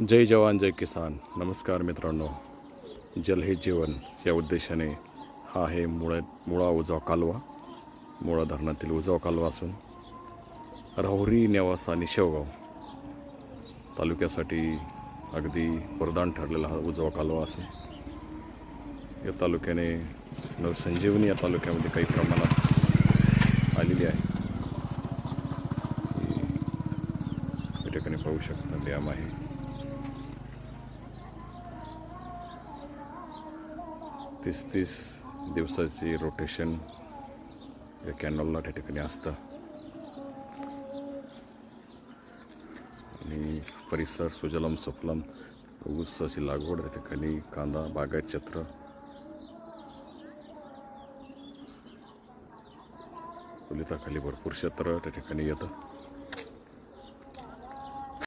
जय जवान जय किसान. नमस्कार मित्रांनो. जल हे जीवन या उद्देशाने हा आहे मुळा उजवा कालवा. मुळा धरणातील उजवा कालवा असून राहुरी नेवासा आणि शेवगाव तालुक्यासाठी अगदी वरदान ठरलेला हा उजवा कालवा असून या तालुक्याने नवसंजीवनी या तालुक्यामध्ये काही प्रमाणात आलेली आहे. या ठिकाणी पाहू शकता डॅम आहे. 30 दिवसाची रोटेशन या कॅनलला त्या ठिकाणी असतं आणि परिसर सुजलम सुफलम, ऊसाची लागवड त्या ठिकाणी, कांदा बागायत क्षेत्र, फुलिताखाली भरपूर क्षेत्र त्या ठिकाणी येतं.